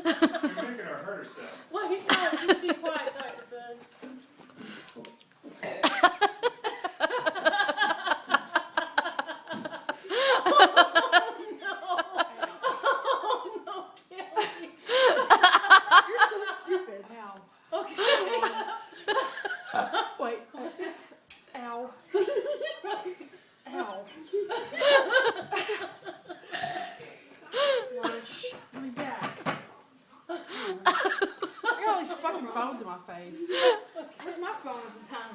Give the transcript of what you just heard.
making her hurt herself. Wait, no, just be quiet, Dr. Bud. You're so stupid. Ow. Okay. Wait. Ow. Ow. Shh. Let me back. I got all these fucking phones in my face. Where's my phone at the time?